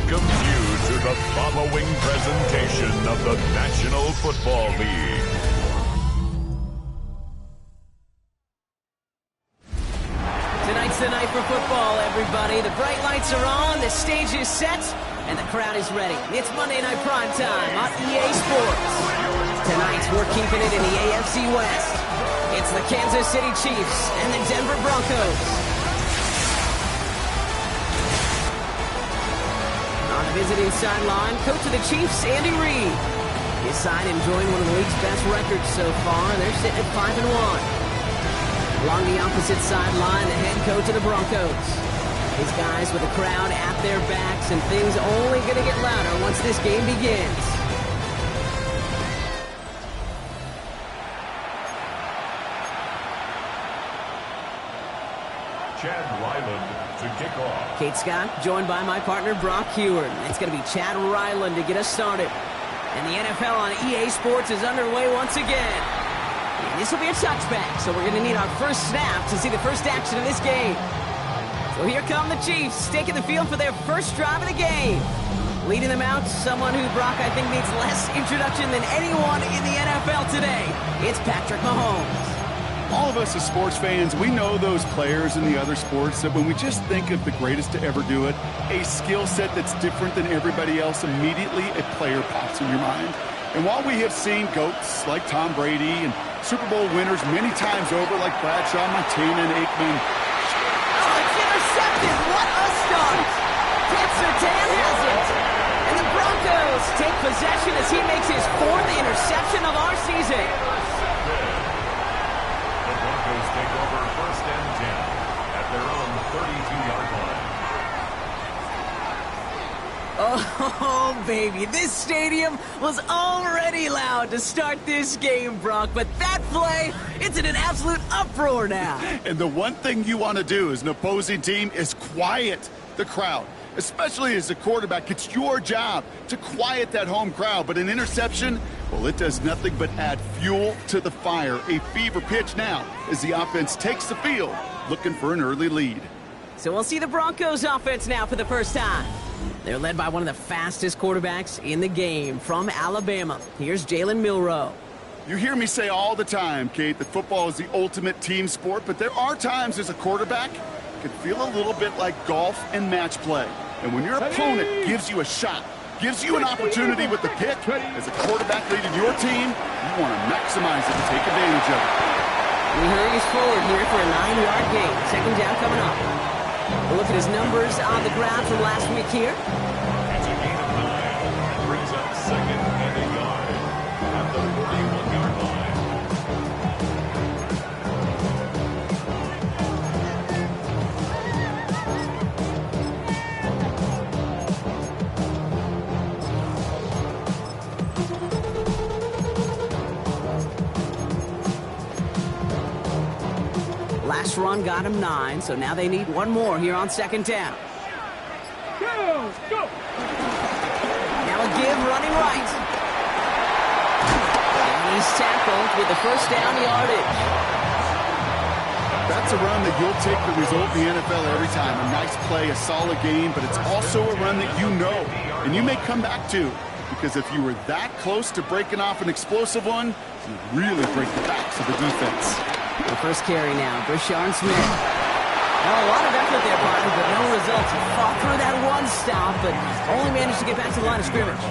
welcomes you to the following presentation of the National Football League. Tonight's the night for football, everybody. The bright lights are on, the stage is set, and the crowd is ready. It's Monday Night Prime Time on EA Sports. Tonight, we're keeping it in the AFC West. It's the Kansas City Chiefs and the Denver Broncos. On the visiting sideline, coach of the Chiefs, Andy Reid. His side enjoying one of the league's best records so far. They're sitting at 5-1. Along the opposite sideline, the head coach of the Broncos. His guys with the crowd at their backs, and things only going to get louder once this game begins. Chad Ryland to kick off. Kate Scott, joined by my partner Brock Heward. It's going to be Chad Ryland to get us started. And the NFL on EA Sports is underway once again. And this will be a touchback, so we're going to need our first snap to see the first action of this game. So here come the Chiefs, taking the field for their first drive of the game. Leading them out, someone who, Brock, I think needs less introduction than anyone in the NFL today. It's Patrick Mahomes. All of us as sports fans, we know those players in the other sports that when we just think of the greatest to ever do it, a skill set that's different than everybody else, immediately a player pops in your mind. And while we have seen GOATs like Tom Brady and Super Bowl winners many times over like Bradshaw, Montana, and Aikman. Oh, it's intercepted! What a start! Ted Sertan has it! And the Broncos take possession as he makes his fourth interception of our season. The Broncos take over first and 10 at their own 32-yard line. Oh, baby, this stadium was already loud to start this game, Brock, but that play, it's in an absolute uproar now. And the one thing you want to do as an opposing team is quiet the crowd, especially as a quarterback. It's your job to quiet that home crowd, but an interception, well, it does nothing but add fuel to the fire. A fever pitch now as the offense takes the field, looking for an early lead. So we'll see the Broncos offense now for the first time. They're led by one of the fastest quarterbacks in the game from Alabama. Here's Jalen Milroe. You hear me say all the time, Kate, that football is the ultimate team sport, but there are times as a quarterback it can feel a little bit like golf and match play. And when your opponent gives you a shot, gives you an opportunity with the pick, as a quarterback leading your team, you want to maximize it and take advantage of it. He hurries forward here for a 9-yard gain. Second down coming up. We'll look at his numbers on the ground from last week here. It's a gain of 9 and brings up second and a yard at the 41-yard line. Last run got him 9, so now they need one more here on second down. Go! Now a give running right. And he's tackled with the first down yardage. That's a run that you'll take the result in the NFL every time. A nice play, a solid game, but it's also a run that you know and you may come back to, because if you were that close to breaking off an explosive one, you really break the backs of the defense. The first carry now, Brashard Smith. Well, a lot of effort there, partner, but no results. He fought through that one stop, but only managed to get back to the line of scrimmage.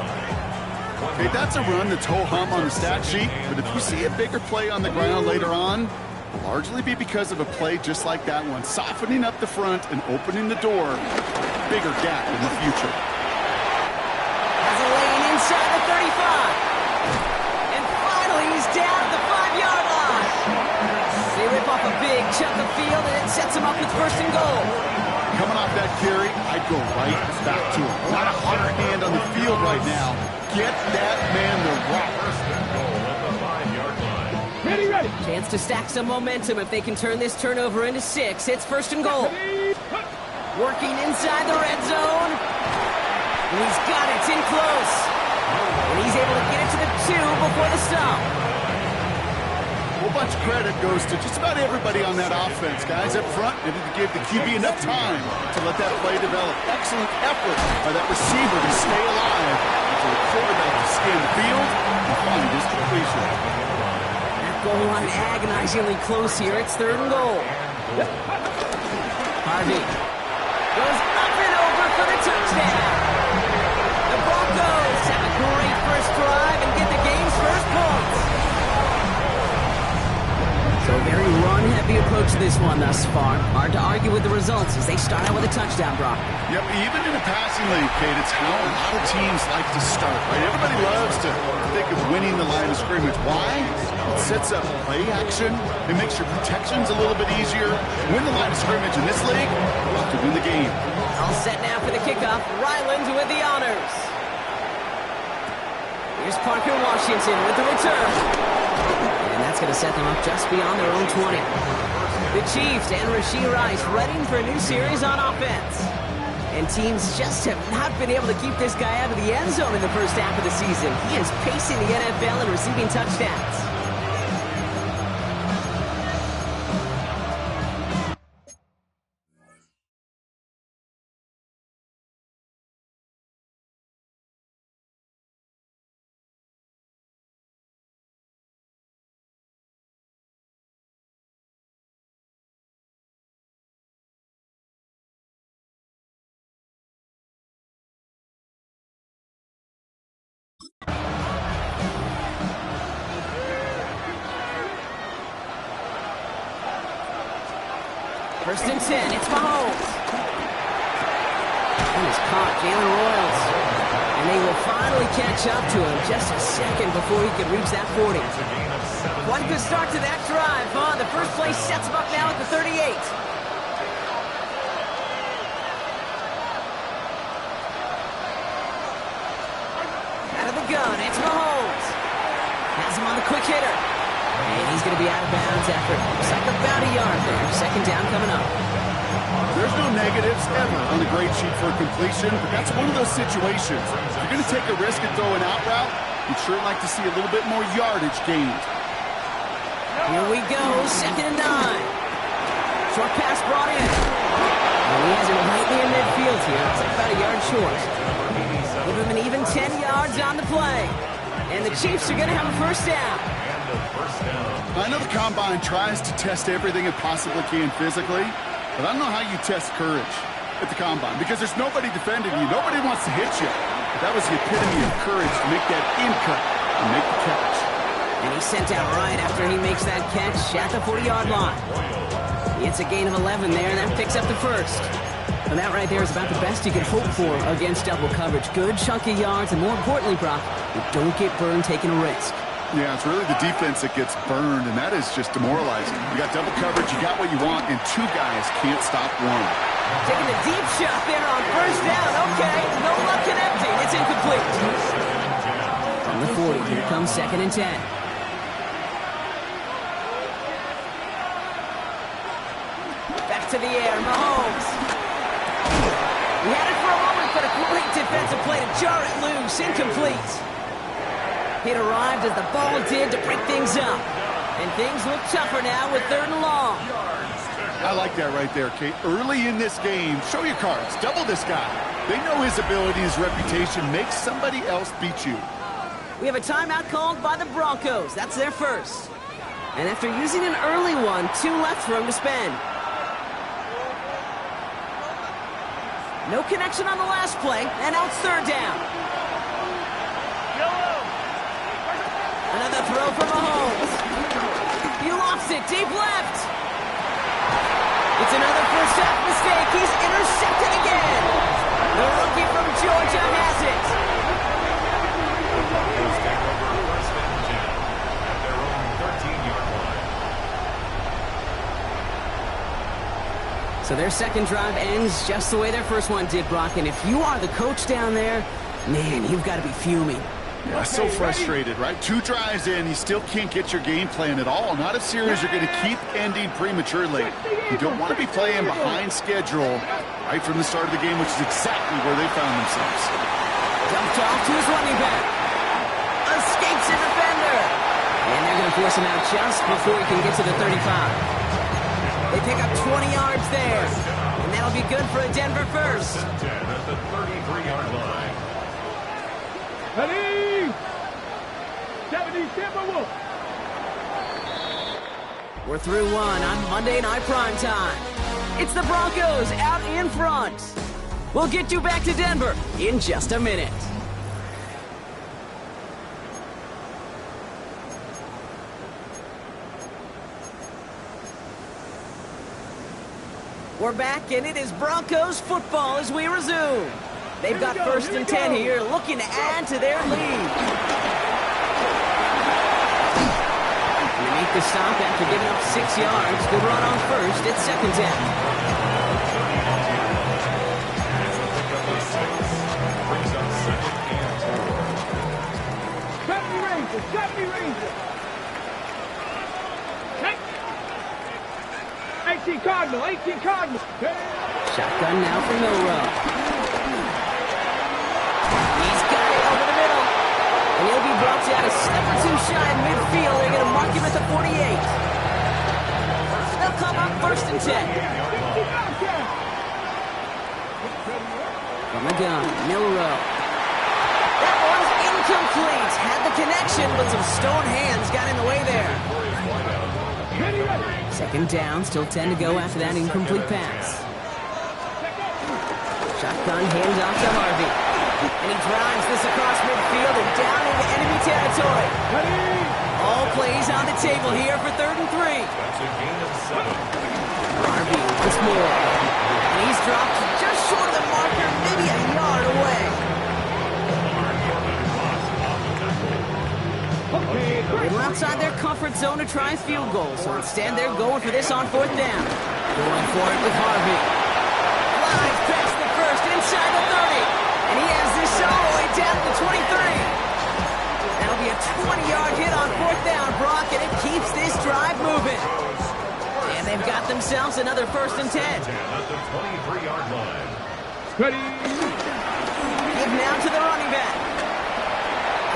Okay, that's a run that's ho-hum on the stat sheet, but if you see a bigger play on the ground later on, it'll largely be because of a play just like that one, softening up the front and opening the door, bigger gap in the future. Has a lane inside the 35. And finally, he's down at the 5-yard line. They rip off a big chunk of field, and it sets him up with first and goal. Coming off that carry, I'd go right back to him. Not a hard hand on the field right now. Get that man the rock. First and goal at the 5-yard line. Ready! Chance to stack some momentum if they can turn this turnover into 6. It's first and goal. Working inside the red zone. And he's got it. It's in close. And he's able to get it to the 2 before the stop. whole bunch of credit goes to just about everybody on that offense. Guys up front, they didn't give the QB enough time to let that play develop. Excellent effort by that receiver to stay alive until the quarterback to scan the field and find his completion. That goal line agonizingly close here. It's 3rd and goal. Harvey goes up and over for the touchdown. The Broncos have a great first drive and get the game's first points. So a very run-heavy approach to this one thus far. Hard to argue with the results as they start out with a touchdown, Brock. Yep, even in a passing league, Kate, it's how a lot of teams like to start, right? Everybody loves to think of winning the line of scrimmage. Why? It sets up play action. It makes your protections a little bit easier. Win the line of scrimmage in this league, you have to win the game. All set now for the kickoff. Ryland with the honors. Here's Parker Washington with the return. And that's going to set them up just beyond their own 20. The Chiefs and Rashee Rice readying for a new series on offense. And teams just have not been able to keep this guy out of the end zone in the first half of the season. He is pacing the NFL and receiving touchdowns. First and 10, it's Mahomes. He was caught, Jalen Royals. And they will finally catch up to him just a second before he could reach that 40. One good start to that drive, huh? The first play sets him up now at the 38. Out of the gun, it's Mahomes. Has him on the quick hitter. And he's going to be out of bounds after looks like about a yard there. Second down coming up. There's no negatives ever on the grade sheet for completion, but that's one of those situations. If you're going to take a risk and throw an out route, you'd sure like to see a little bit more yardage gained. Here we go, 2nd and 9. Short pass brought in. And he has it right near midfield here. It's like about a yard short. Give him an even 10 yards on the play. And the Chiefs are going to have a first down. I know the Combine tries to test everything it possibly can physically, but I don't know how you test courage at the Combine because there's nobody defending you. Nobody wants to hit you. But that was the epitome of courage to make that in cut and make the catch. And he's sent out right after he makes that catch at the 40-yard line. It's a gain of 11 there, and that picks up the first. And that right there is about the best you can hope for against double coverage. Good chunky yards, and more importantly, Brock, you don't get burned taking a risk. Yeah, it's really the defense that gets burned, and that is just demoralizing. You got double coverage, you got what you want, and 2 guys can't stop one. Taking a deep shot there on first down. Okay, no luck connecting. It's incomplete. From the 40, here comes 2nd and 10. Back to the air, Mahomes. He had it for a moment, but a great defensive play to jar it loose. Incomplete. It arrived as the ball did to break things up. And things look tougher now with 3rd and long. I like that right there, Kate. Early in this game, show your cards. Double this guy. They know his ability, his reputation. Make somebody else beat you. We have a timeout called by the Broncos. That's their first. And after using an early one, 2 left for him to spend. No connection on the last play, and now it's 3rd down. Another throw from Mahomes. He lost it, deep left. It's another first half mistake. He's intercepted again. The rookie from Georgia has it. Broncos take over 1st and 10 at their own 13-yard line. So their second drive ends just the way their first one did, Brock. And if you are the coach down there, man, you've got to be fuming. Yeah, so frustrated, right? 2 drives in, you still can't get your game plan at all. Not a series you're going to keep ending prematurely. You don't want to be playing behind schedule right from the start of the game, which is exactly where they found themselves. Dumped off to his running back. Escapes a defender. And they're going to force him out just before he can get to the 35. They pick up 20 yards there. And that'll be good for a Denver first. 10 at the 33-yard line. Ready? 70 Timberwolves. We're through one on Monday Night Primetime. It's the Broncos out in front. We'll get you back to Denver in just a minute. We're back, and it is Broncos football as we resume. They've got first and 10 here, looking to add to their lead. And they make the stop after giving up 6 yards. Good run on first. It's second down. Brings up second and 70 Rangers. 70 Rangers. 18 Cardinal. 18 Cardinal. Shotgun now for Milrow. He's got it over the middle. And he'll be brought down a step or two shy in midfield. They're going to mark him at the 48. They'll come up first and 10. From the gun, Milrow. That one's incomplete. Had the connection, but some stone hands got in the way there. Second down, still 10 to go after that incomplete pass. Shotgun hands off to Harvey. And he drives this across midfield and down into enemy territory. All plays on the table here for 3rd and 3. that's a gain of 7. Harvey once more. And he's dropped just short of the marker, maybe a yard away. Little outside their comfort zone to try a field goal, so instead they're going for this on 4th down. Going for it with Harvey. Flies past the first, inside the 30. And he has this all the way down to the 23. That'll be a 20-yard hit on 4th down, Brock, and it keeps this drive moving. And they've got themselves another 1st and 10. At the 23-yard line. Ready? Give now to the running back.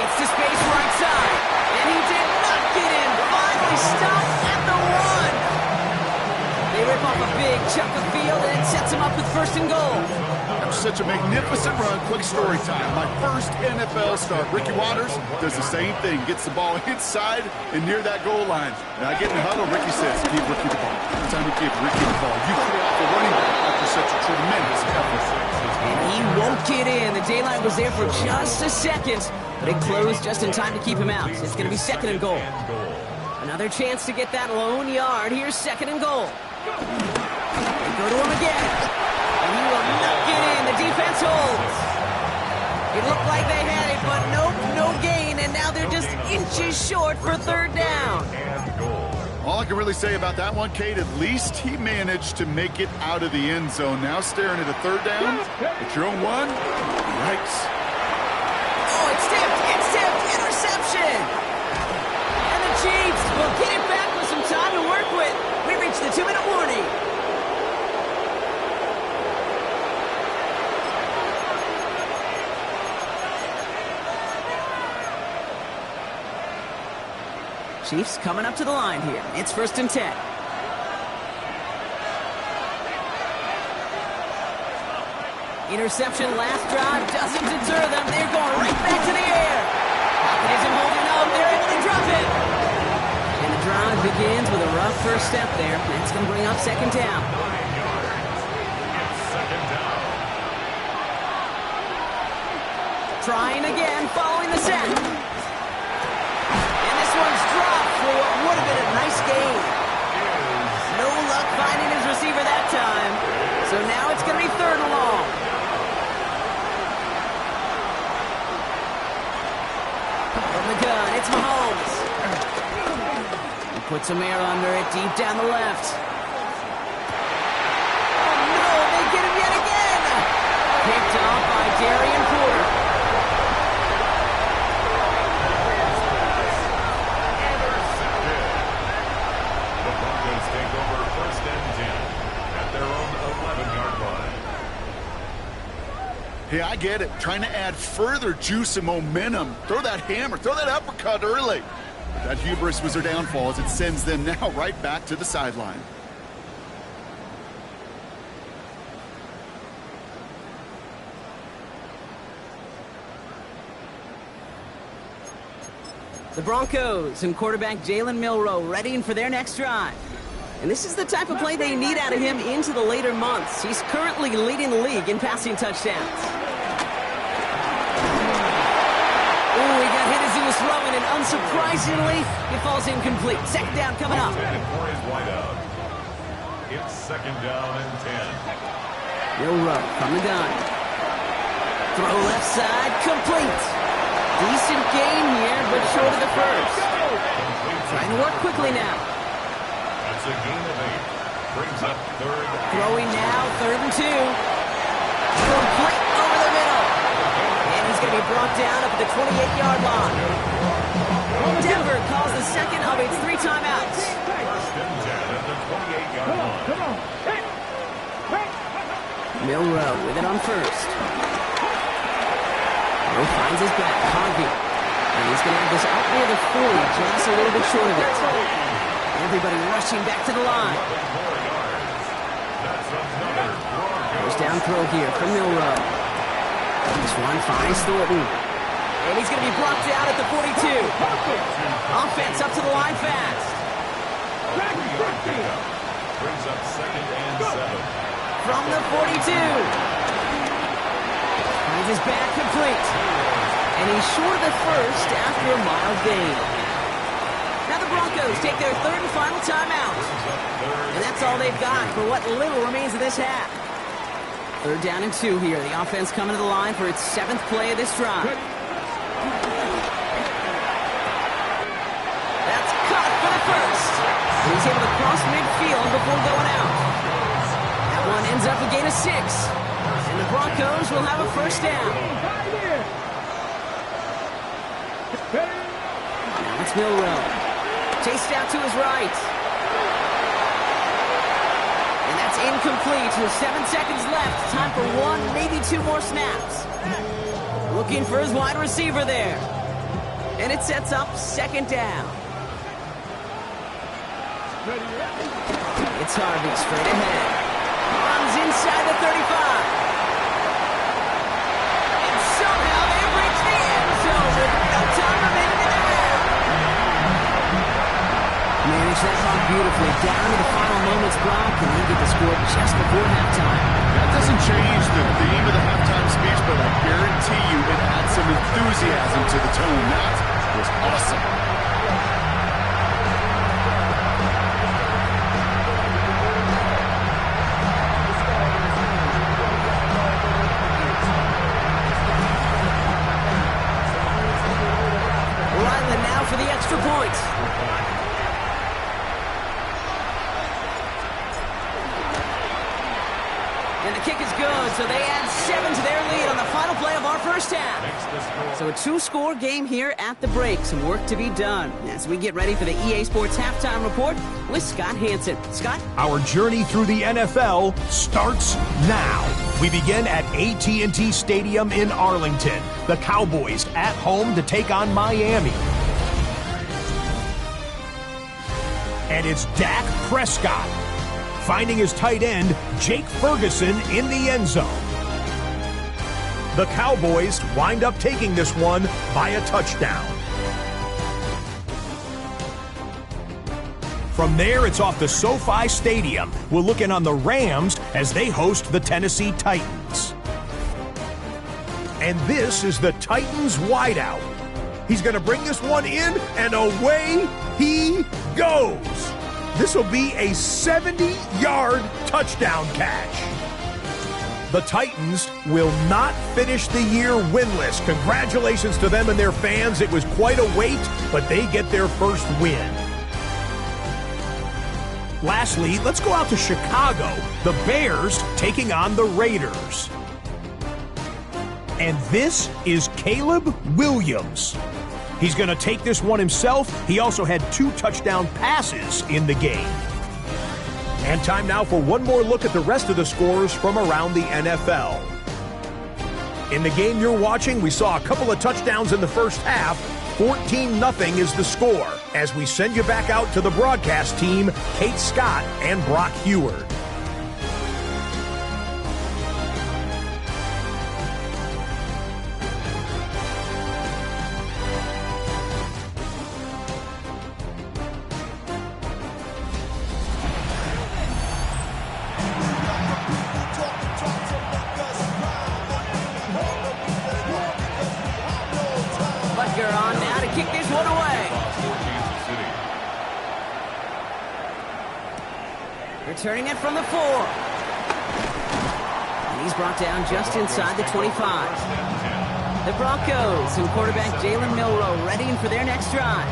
Gets to space right side. And he did not get in. Finally stopped at the 1. They rip off a big chunk of field, and it sets him up with 1st and goal. That was such a magnificent run. Quick story time. My first NFL start. Ricky Watters does the same thing. Gets the ball inside and near that goal line. And I get in the huddle. Ricky says, give Ricky the ball. Every time you give Ricky the ball, you pull off a running back after such a tremendous effort. And he won't get in. The daylight was there for just a second, but it closed just in time to keep him out. It's going to be 2nd and goal. Another chance to get that lone yard. Here's 2nd and goal. They go to him again. And he will not get in. The defense holds. It looked like they had it, but nope, no gain. And now they're just inches short for 3rd down. All I can really say about that one, Kate, at least he managed to make it out of the end zone. Now staring at a 3rd down at your own 1. Yikes. Oh, it's tipped. It's tipped. Interception. And the Chiefs will get it back with some time to work with. We reach the 2-minute warning. Chiefs coming up to the line here. It's 1st and 10. Interception last drive doesn't deter them. They're going right back to the air. Pocket isn't holding up. They're able to drop it. And the drive begins with a rough first step there. That's going to bring up 2nd down. Trying again, following the set. And this one's dropped for what would have been a nice gain. No luck finding his receiver that time. So now it's going to be 3rd and long. From the gun, it's Mahomes. He puts some air under it, deep down the left. Oh no, they get him yet again. Picked off by Darian Porter. Take over 1st and 10 at their own 11-yard line. Hey, I get it. Trying to add further juice and momentum. Throw that hammer. Throw that uppercut early. That hubris was their downfall as it sends them now right back to the sideline. The Broncos and quarterback Jalen Milroe readying for their next drive. And this is the type of play they need out of him into the later months. He's currently leading the league in passing touchdowns. Ooh, he got hit as he was throwing, and unsurprisingly, it falls incomplete. Second down coming up. For his wideout. It's second down and 10. Milroe from the gun. Throw left side, complete. Decent game here, but short of the first. Trying to work quickly now. That's a gain of 8. Brings up third. Throwing now, 3rd and 2. Complete over the middle. And he's going to be brought down up at the 28-yard line. Denver calls the second of its 3 timeouts. First and 10 at the 28-yard line. Come on. Hey. Milroe with it on first. Milroe finds his back, Harvey. And he's going to have this out near the 40, just a little bit short of it. Everybody rushing back to the line. First down throw here from Milroe. This one finds Thornton. And he's going to be blocked out at the 42. Offense up to the line fast. Brings up second and 7. From the 42. Finds his back complete. And he's short of the first after a mild gain. Now the Broncos take their 3rd and final timeout. And that's all they've got for what little remains of this half. 3rd down and 2 here. The offense coming to the line for its 7th play of this drive. That's caught for the first. And he's able to cross midfield before going out. That one ends up a gain of 6. And the Broncos will have a first down. Now it's Milroe. Chased out to his right. And that's incomplete. With 7 seconds left. Time for 1, maybe 2 more snaps. Looking for his wide receiver there. And it sets up second down. It's Harvey straight ahead. Runs inside the 35. And somehow they reach the end zone with no time remaining in the half. Manage that clock beautifully down to the final moments, Brock, and they get the score just before halftime. That doesn't change the theme of the halftime speech, but I guarantee you it adds some enthusiasm to the tone. That was awesome. Ryland now for the extra point. And the kick is good, so they add 7 to their lead on the final play of our first half. So a 2-score game here at the break. Some work to be done as we get ready for the EA Sports Halftime Report with Scott Hansen. Scott? Our journey through the NFL starts now. We begin at AT&T Stadium in Arlington. The Cowboys at home to take on Miami. And it's Dak Prescott finding his tight end, Jake Ferguson, in the end zone. The Cowboys wind up taking this one by a touchdown. From there, it's off to SoFi Stadium. We're looking on the Rams as they host the Tennessee Titans. And this is the Titans wideout. He's going to bring this one in, and away he goes. This will be a 70-yard touchdown catch. The Titans will not finish the year winless. Congratulations to them and their fans. It was quite a wait, but they get their first win. Lastly, let's go out to Chicago. The Bears taking on the Raiders. And this is Caleb Williams. He's going to take this one himself. He also had 2 touchdown passes in the game. And time now for one more look at the rest of the scores from around the NFL. In the game you're watching, we saw a couple of touchdowns in the first half. 14-0 is the score as we send you back out to the broadcast team, Kate Scott and Brock Heward. On now to kick this one away. Returning it from the 4. And he's brought down just inside the 25. The Broncos and quarterback Jalen Milroe readying for their next drive.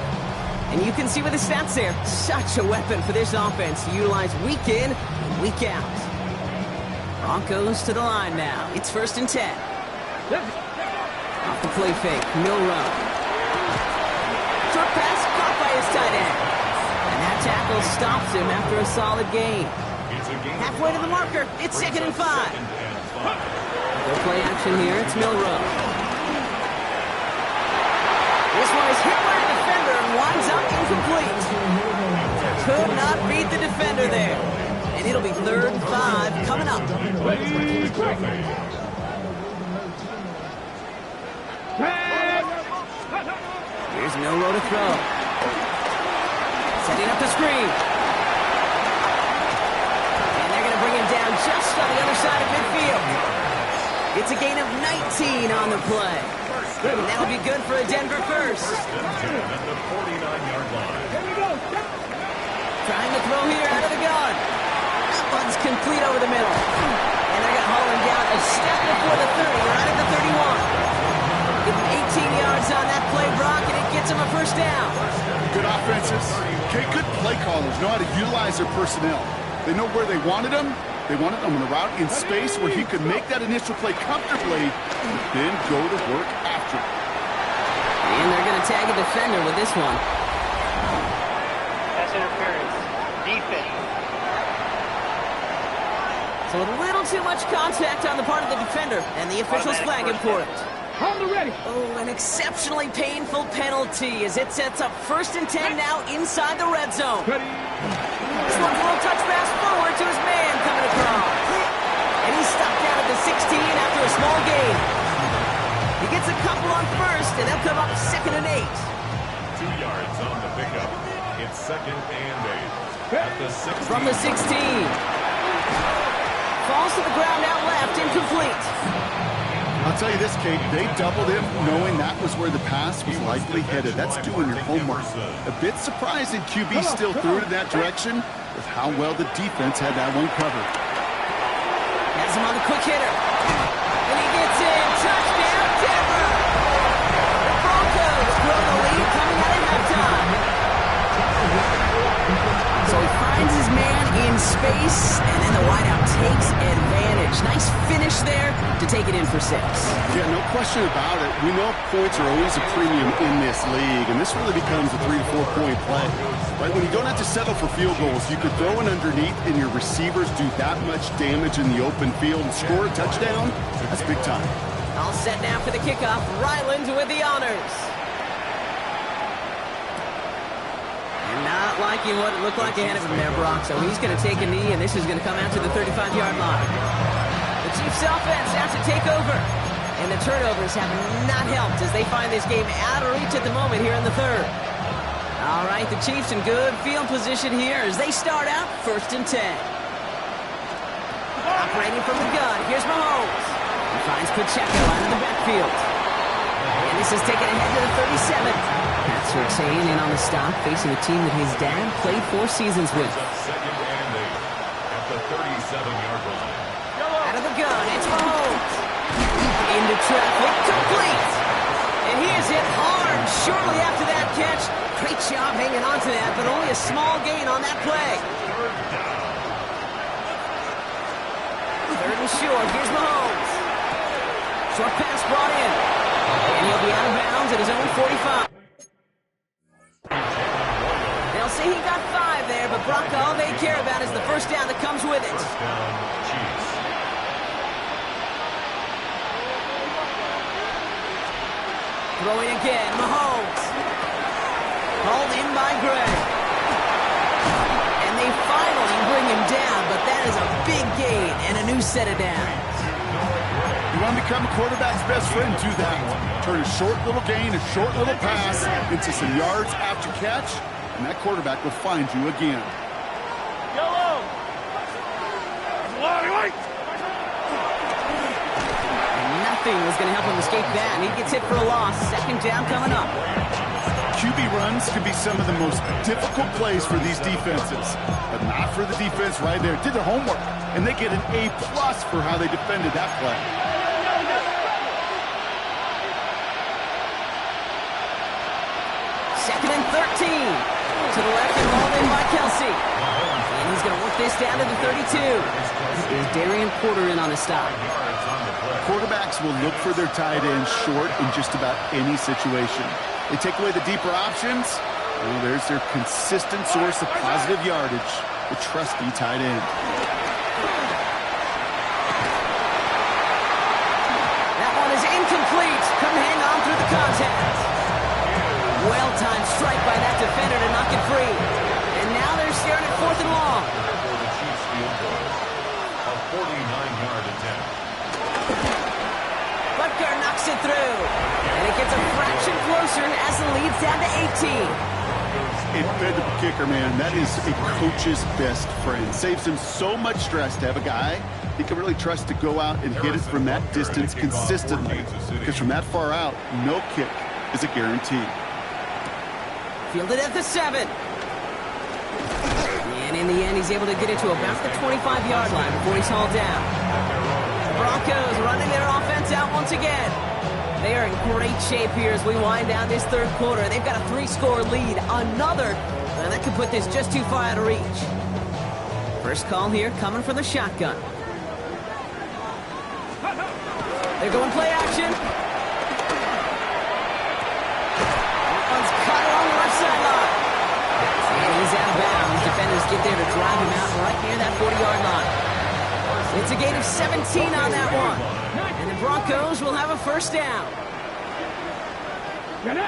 And you can see with the stats there, such a weapon for this offense to utilize week in and week out. Broncos to the line now. It's 1st and 10. Off the play fake, Milroe. Short pass caught by his tight end. And that tackle stops him after a solid gain. Halfway to the marker, it's 2nd and 5. Go play action here, it's Milroe. This one is hit by a defender and winds up incomplete. Could not beat the defender there. And it'll be 3rd and 5 coming up. Here's Milroe to throw. Setting up the screen. And they're going to bring him down just on the other side of midfield. It's a gain of 19 on the play. And that'll be good for a Denver first. At the 49-yard line. Trying to throw here out of the gun. That one's complete over the middle. And they're going to haul him down a step before the 30, right at the 31. Give him 18 yards on that play, Brock, and it gets him a 1st down. Good offenses. Okay, good play callers know how to utilize their personnel. They know where they wanted them. They wanted them on a route in space where he could make that initial play comfortably and then go to work after it. And they're going to tag a defender with this one. That's interference. Defense. So a little too much contact on the part of the defender, and the officials flag him for it. Hold it ready. Oh, an exceptionally painful penalty as it sets up 1st and 10 now inside the red zone. Ready. This one's a little touch pass forward to his man coming across. And he's stuck down at the 16 after a small gain. He gets a couple on 1st, and they'll come up 2nd and 8. 2 yards on the pickup. It's 2nd and 8. At the 16. From the 16. Falls to the ground out left, incomplete. I'll tell you this, Kate, they doubled him knowing that was where the pass was likely headed. That's doing your homework. A bit surprising QB still threw it in that direction with how well the defense had that one covered. Has him on the quick hitter. And he gets in. Touchdown, Denver! The Broncos grow the lead coming out of halftime. So he finds his man in space, and then the wideout takes advantage. Nice finish there to take it in for 6. Yeah, no question about it. We know points are always a premium in this league, and this really becomes a 3 to 4 point play. Right, when you don't have to settle for field goals, you could throw it underneath, and your receivers do that much damage in the open field and score a touchdown. That's big time. All set now for the kickoff. Ryland with the honors. And not liking what it looked like ahead of him there, Brock. So he's going to take a knee, and this is going to come out to the 35-yard line. The Chiefs offense has to take over. And the turnovers have not helped as they find this game out of reach at the moment here in the 3rd. All right, the Chiefs in good field position here as they start out 1st and 10. Operating from the gun, here's Mahomes. He finds Pacheco out of the backfield. And this is taken ahead to the 37. Pat Surtain in on the stop, facing a team that his dad played 4 seasons with. 2nd and 8. At the 37-yard line. Out of the gun, it's Mahomes. Into traffic, complete. And he is hit hard shortly after that catch. Great job hanging on to that, but only a small gain on that play. 3rd and short, here's Mahomes. Short pass brought in. And he'll be out of bounds at his own 45. They'll say he got 5 there, but Brock, all they care about is the 1st down that comes with it. 1st down, Chiefs. Throwing again, Mahomes. Hauled in by Gray. And they finally bring him down, but that is a big gain and a new set of downs. You want to become a quarterback's best friend, do that one. Turn a short little gain, a short little pass into some yards after catch, and that quarterback will find you again. Yellow. Nothing was going to help him escape that, and he gets hit for a loss. Second down coming up. QB runs can be some of the most difficult plays for these defenses, but not for the defense right there. Did their homework, and they get an A+ for how they defended that play. Second and 13. To the left and rolled in by Kelsey. And he's going to work this down to the 32. Is Darian Porter in on the stop. Quarterbacks will look for their tight end short in just about any situation. They take away the deeper options. Well, there's their consistent source of positive yardage, the trusty tight end. That one is incomplete. Couldn't hang on through the contact. Well-timed strike by that defender to knock it free. And now they're staring at 4th and long. For the Chiefs field goal. A 49-yard attempt. Butker knocks it through. And it gets a fraction closer as the lead's down to 18. Invincible kicker, man. That is a coach's best friend. Saves him so much stress to have a guy he can really trust to go out and hit it from that distance consistently. Because from that far out, no kick is a guarantee. Fielded at the 7. And in the end, he's able to get it to about the 25-yard line before he's hauled down. The Broncos running their offense out once again. They are in great shape here as we wind down this third quarter. They've got a 3-score lead. Another, and that could put this just too far out of reach. First call here coming from the shotgun. They're going play action. One's caught along the left sideline. And he's out of bounds. Defenders get there to drive him out right near that 40-yard line. It's a gain of 17 on that one. And the Broncos will have a first down. From the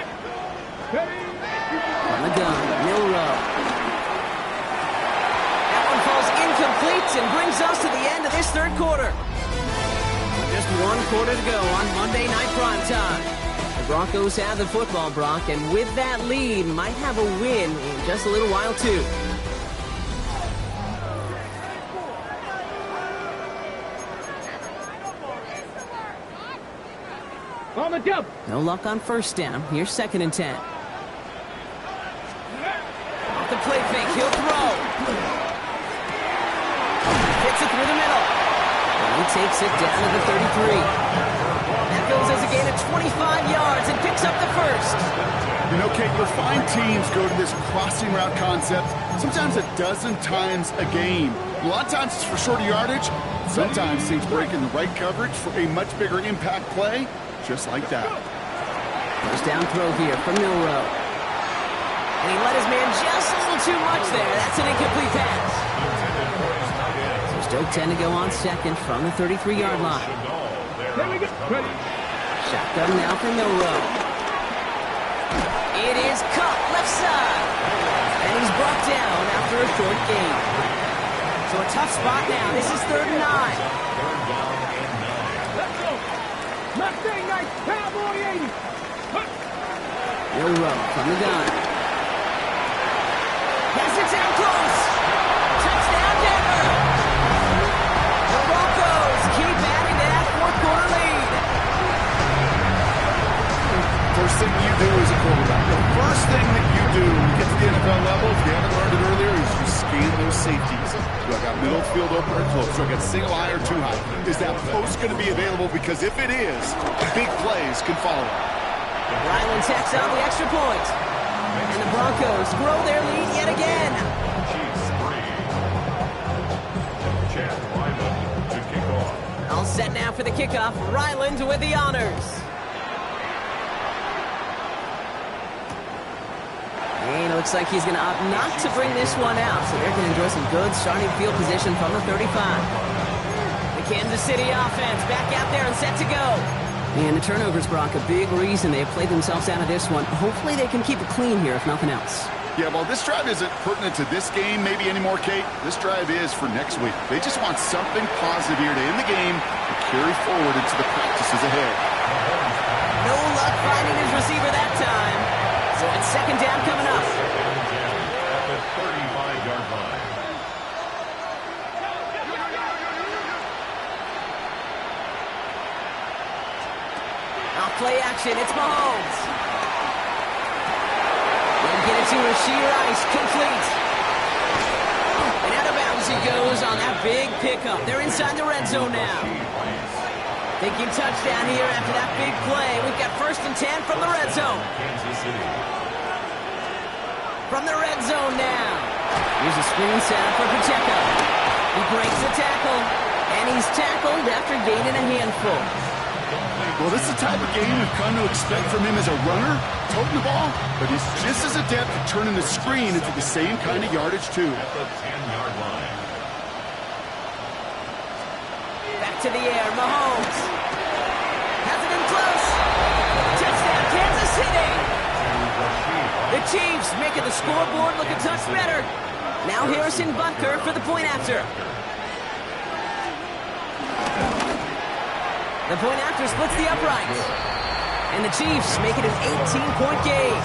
gun, Milrow. That one falls incomplete and brings us to the end of this third quarter. Just one quarter to go on Monday Night Primetime. The Broncos have the football, Brock, and with that lead, might have a win in just a little while, too. On the jump. No luck on first down. Here's 2nd and 10. Off the play fake, he'll throw. Hits it through the middle. And he takes it down to the 33. That goes as a gain of 25 yards and picks up the first. You know, Kate, you'll find teams go to this crossing route concept sometimes a dozen times a game. A lot of times it's for shorter yardage. Sometimes teams break in the right coverage for a much bigger impact play, just like that. First down throw here from Milrow. And he let his man just a little too much there. That's an incomplete pass. So still 10 to go on second from the 33-yard line. Here we go. Ready. Shotgun now for Milrow. It is cut left side. And he's brought down after a short gain. So a tough spot now. This is 3rd and 9. Let's go. Mustang night. Cowboy 80. Milrow from the gun. Has it down close. Touchdown Denver. The Broncos keep adding to that 4th-quarter lead. First thing you do as a quarterback, the first thing that you do when you get to the NFL level, if you haven't learned it earlier, is you scan those safeties. Do I got middle field open or close? Do I got single high or too high? Is that post going to be available? Because if it is, big plays can follow. Ryland tacks on the extra point. And the Broncos grow their lead yet again. Chiefs 3. Chad Ryland to kick off. All set now for the kickoff. Ryland with the honors. And it looks like he's going to opt not to bring this one out. So they're going to enjoy some good starting field position from the 35. The Kansas City offense back out there and set to go. And the turnovers, Brock, a big reason they have played themselves out of this one. Hopefully they can keep it clean here, if nothing else. Yeah, well, this drive isn't pertinent to this game maybe anymore, Kate. This drive is for next week. They just want something positive here to end the game and carry forward into the practices ahead. No luck finding his receiver that time. So it's second down coming up. At the 35-yard line. Off play action, it's Mahomes. They'll get it to Rashee Rice, complete. And out of bounds he goes on that big pickup. They're inside the red zone now. Thinking touchdown here after that big play. We've got 1st and 10 from the red zone. Kansas City. From the red zone now. Here's a screen setup for Pacheco. He breaks the tackle, and he's tackled after gaining a handful. Well, this is the type of game we've come to expect from him as a runner, toting the ball, but he's just as adept at turning the screen into the same kind of yardage, too. At the 10-yard line. Back to the air, Mahomes. Has it in close. Touchdown, Kansas City. The Chiefs making the scoreboard look a touch better. Now Harrison Butker for the point after. The point after splits the uprights. And the Chiefs make it an 18-point game.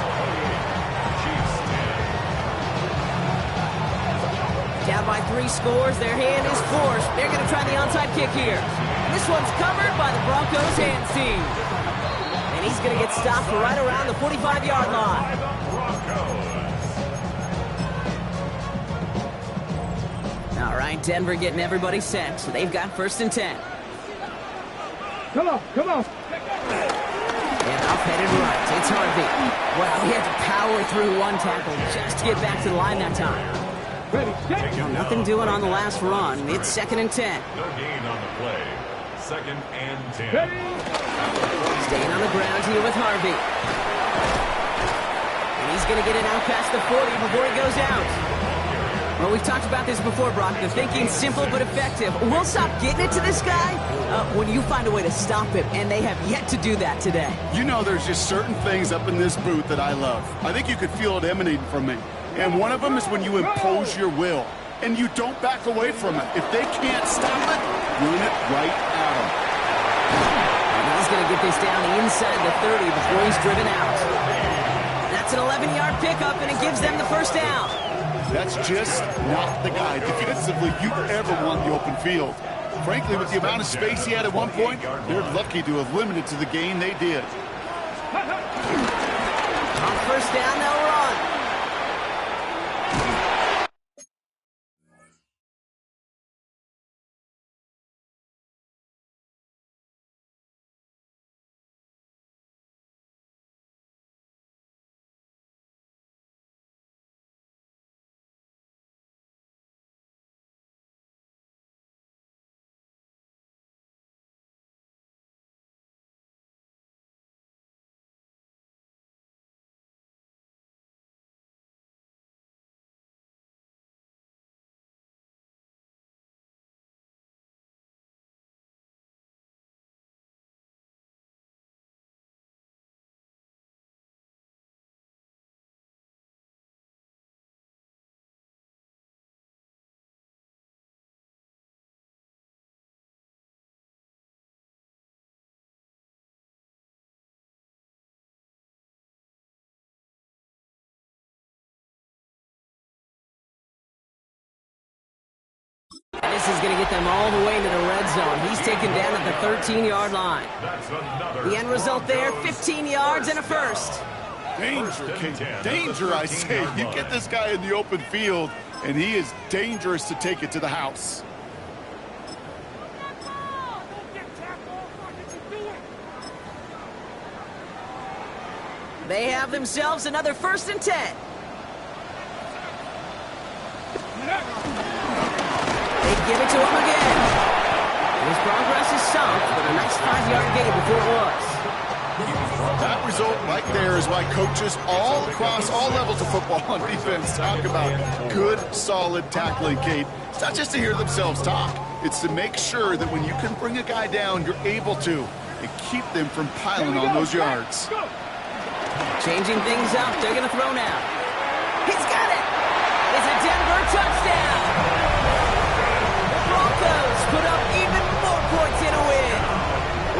Down by 3 scores, their hand is forced. They're going to try the onside kick here. This one's covered by the Broncos hands team. And he's going to get stopped right around the 45-yard line. All right, Denver getting everybody set. So they've got 1st and 10. Come on, come on. And off headed right. It's Harvey. Wow, he had to power through one tackle just to get back to the line that time. Ready, set. Well, nothing doing on the last run. It's 2nd and 10. No gain on the play. 2nd and 10. Ready. Staying on the ground here with Harvey. And he's going to get it out past the 40 before he goes out. Well, we've talked about this before, Brock. The thinking's simple but effective. We'll stop getting it to this guy when you find a way to stop him, and they have yet to do that today. You know, there's just certain things up in this booth that I love. I think you could feel it emanating from me. And one of them is when you impose your will, and you don't back away from it. If they can't stop it, run it right at them. And he's going to get this down inside the 30 before he's driven out. That's an 11-yard pickup, and it gives them the 1st down. That's just not the guy defensively you ever want the open field. Frankly, with the amount of space he had at one point, they're lucky to have limited to the gain they did. On 1st down, they'll run. And this is going to get them all the way into the red zone. He's taken down at the 13-yard line. That's another The end result there, 15 yards and a 1st. Danger, Kate. Danger, I say. You get this guy in the open field, and he is dangerous to take it to the house. They have themselves another 1st and 10. They give it to him again. His progress is stopped, but a nice 5-yard gain before it was. That result right there is why coaches all across all levels of football on defense talk about good, solid tackling, Kate. It's not just to hear themselves talk. It's to make sure that when you can bring a guy down, you're able to. and keep them from piling on those yards. Changing things up. They're going to throw now. He's got it. It's a Denver touchdown. The Broncos put up even more points in a win.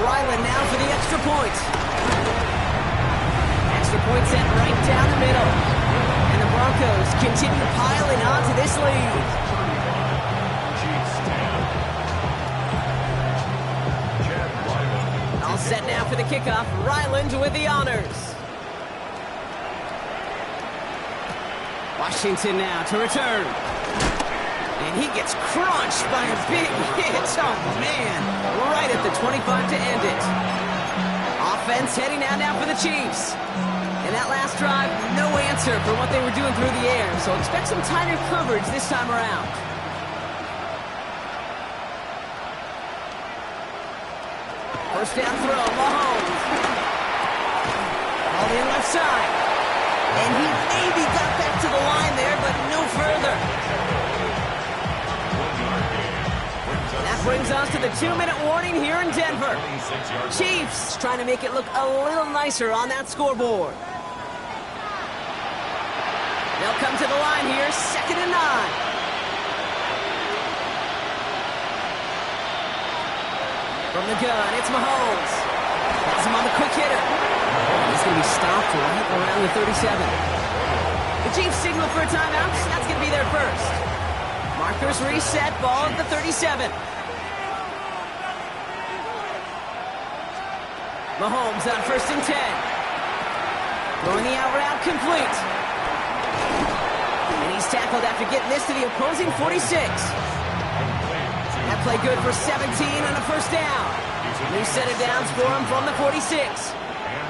Ryland now for the extra point. Extra point sent right down the middle. And the Broncos continue piling onto this lead. All set now for the kickoff. Ryland with the honors. Washington now to return. And he gets crunched by a big hit. Oh, man. Right at the 25 to end it. Offense heading out now for the Chiefs. In that last drive, no answer for what they were doing through the air. So expect some tighter coverage this time around. First down throw, Mahomes. All in left side. And he maybe got back to the line there, but no further. That brings us to the 2-minute warning here in Denver. Chiefs trying to make it look a little nicer on that scoreboard. They'll come to the line here, 2nd and 9. From the gun, it's Mahomes. Has him on the quick hitter. He's going to be stopped right around the 37. The Chiefs signal for a timeout. That's going to be their first. Markers reset, ball at the 37. Mahomes on 1st and 10. Throwing the out route complete. And he's tackled after getting this to the opposing 46. That play good for 17 on a first down. New set of downs for him from the 46.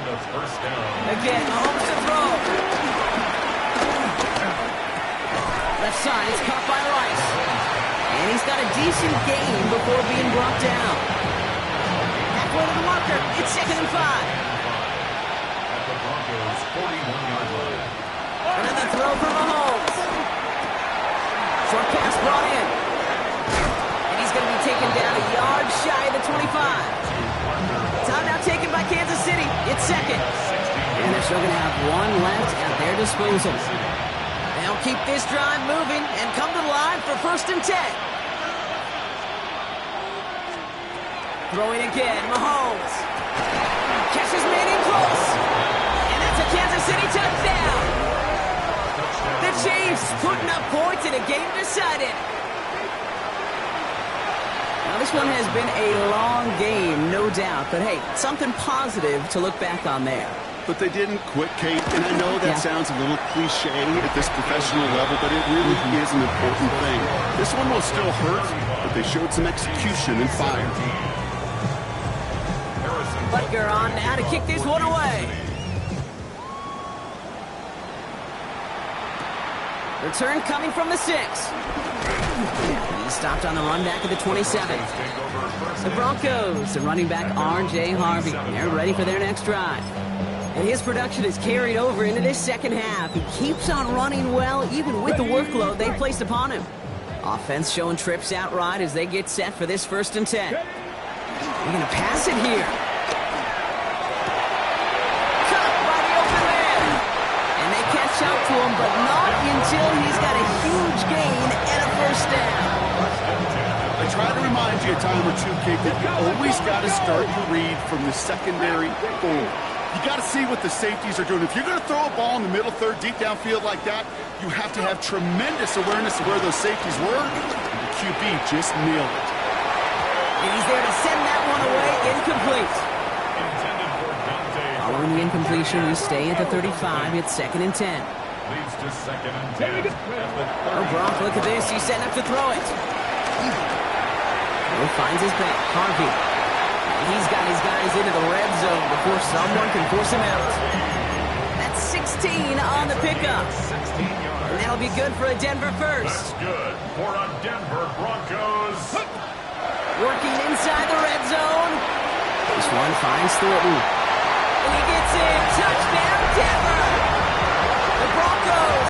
Again, Mahomes to throw. Left side, it's caught by Rice. And he's got a decent gain before being brought down. Halfway to the marker, it's 2nd and 5. At the Broncos' 41-yard line. Another throw for Mahomes. Short pass brought in. And he's going to be taken down a yard shy of the 25. Timeout taken by Kansas City. It's 2nd. And they're still going to have one left at their disposal. They'll keep this drive moving and come to the line for 1st and 10. Throwing again, Mahomes. Catches made in close. And that's a Kansas City touchdown. The Chiefs putting up points in a game decided. Now, this one has been a long game, no doubt. But, hey, something positive to look back on there. But they didn't quit, Kate, and I know that sounds a little cliche at this professional level, but it really is an important thing. This one will still hurt, but they showed some execution and fire. Butker on now to kick this one away. Return coming from the 6. He stopped on the run back of the 27. The Broncos, the running back R.J. Harvey. They're ready for their next drive. And his production is carried over into this second half. He keeps on running well, even with the workload they placed upon him. Offense showing trips out right as they get set for this 1st and 10. They're going to pass it here. Cut by the open man. And they catch up to him, but not until he's got a huge gain and a 1st down. I try to remind you a time or two, Kate, that you always got to start the read from the secondary forward. You got to see what the safeties are doing. If you're going to throw a ball in the middle third, deep downfield like that, you have to have tremendous awareness of where those safeties were. And the QB just nailed it. And he's there to send that one away, incomplete. Following the incompletion, we stay at the 35. It's 2nd and 10. Leads to 2nd and 10. Oh, Gronk, look at this. He's setting up to throw it. He finds his back. Harvey. He's got his guys into the red zone before someone can force him out. That's 16 on the pickup. 16 yards. And that'll be good for a Denver first. That's good for a Denver Broncos. Working inside the red zone. This one finds Thornton. And he gets in. Touchdown, Denver.